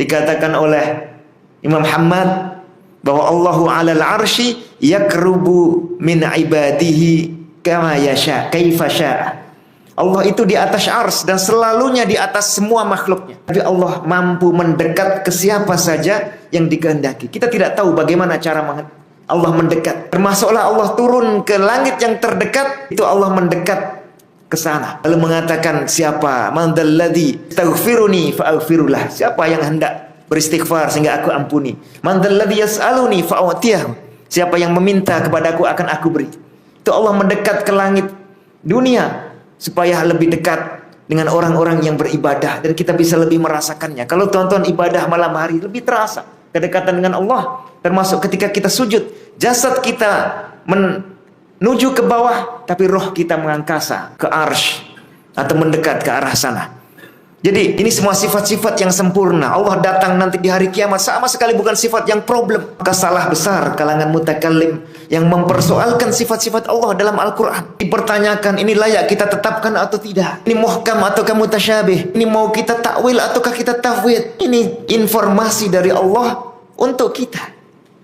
Dikatakan oleh Imam Muhammad bahwa Allahu 'alal 'arsy yakrubu min ibadihi kama yasha kaifa syaa. Allah itu di atas ars dan selalunya di atas semua makhluknya. Tapi Allah mampu mendekat ke siapa saja yang dikehendaki. Kita tidak tahu bagaimana cara Allah mendekat. Termasuklah Allah turun ke langit yang terdekat, itu Allah mendekat ke sana. Lalu mengatakan, siapa? Man dzalladzi taghfiruni fa'aghfirullah. Siapa yang hendak beristighfar sehingga aku ampuni? Man dzalladzi yas'aluni fa'utiyahu. Siapa yang meminta kepadaku akan aku beri. Itu Allah mendekat ke langit dunia supaya lebih dekat dengan orang-orang yang beribadah dan kita bisa lebih merasakannya. Kalau tuan-tuan ibadah malam hari lebih terasa kedekatan dengan Allah, termasuk ketika kita sujud, jasad kita menuju ke bawah tapi roh kita mengangkasa ke arsy atau mendekat ke arah sana. Jadi ini semua sifat-sifat yang sempurna. Allah datang nanti di hari kiamat sama sekali bukan sifat yang problem. Maka salah besar kalangan mutakallim yang mempersoalkan sifat-sifat Allah dalam Al-Quran. Dipertanyakan ini layak kita tetapkan atau tidak. Ini muhkam ataukah mutasyabih. Ini mau kita takwil ataukah kita tafwid. Ini informasi dari Allah untuk kita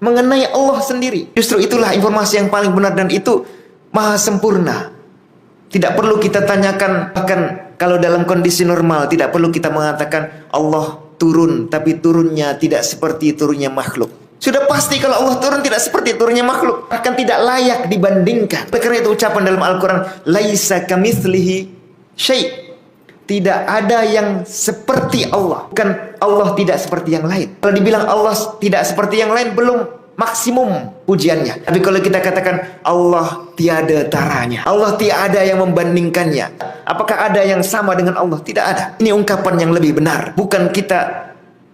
mengenai Allah sendiri. Justru itulah informasi yang paling benar dan itu maha sempurna. Tidak perlu kita tanyakan, bahkan kalau dalam kondisi normal tidak perlu kita mengatakan Allah turun, tapi turunnya tidak seperti turunnya makhluk. Sudah pasti kalau Allah turun tidak seperti turunnya makhluk, bahkan tidak layak dibandingkan. Karena itu ucapan dalam Al-Quran, laisa kamitslihi syai'. Tidak ada yang seperti Allah. Bukan Allah tidak seperti yang lain. Kalau dibilang Allah tidak seperti yang lain, belum maksimum pujiannya. Tapi kalau kita katakan Allah tiada taranya, Allah tiada yang membandingkannya, apakah ada yang sama dengan Allah? Tidak ada. Ini ungkapan yang lebih benar. Bukan kita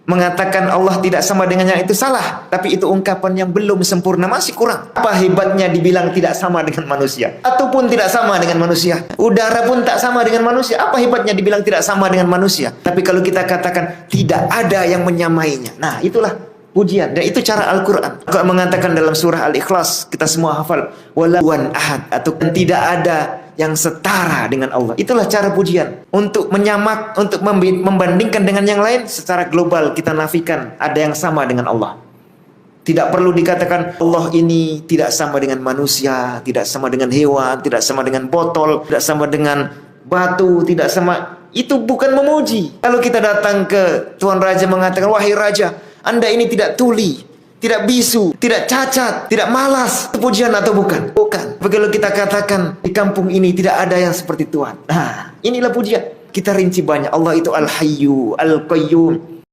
mengatakan Allah tidak sama dengannya, itu salah. Tapi itu ungkapan yang belum sempurna, masih kurang. Apa hebatnya dibilang tidak sama dengan manusia? Ataupun tidak sama dengan manusia. Udara pun tak sama dengan manusia. Apa hebatnya dibilang tidak sama dengan manusia? Tapi kalau kita katakan tidak ada yang menyamainya, nah itulah pujian. Dan itu cara Al-Quran. Kalau mengatakan dalam surah Al-Ikhlas, kita semua hafal, walawan ahad, atau tidak ada yang setara dengan Allah. Itulah cara pujian. Untuk menyamak, untuk membandingkan dengan yang lain, secara global kita nafikan ada yang sama dengan Allah. Tidak perlu dikatakan Allah ini tidak sama dengan manusia, tidak sama dengan hewan, tidak sama dengan botol, tidak sama dengan batu, tidak sama. Itu bukan memuji. Kalau kita datang ke Tuan Raja mengatakan, wahai Raja, Anda ini tidak tuli, tidak bisu, tidak cacat, tidak malas. Itu pujian atau bukan? Bukan. Tapi kalau kita katakan di kampung ini tidak ada yang seperti Tuhan. Nah, inilah pujian. Kita rinci banyak. Allah itu Al-Hayyu, Al-Qayyum.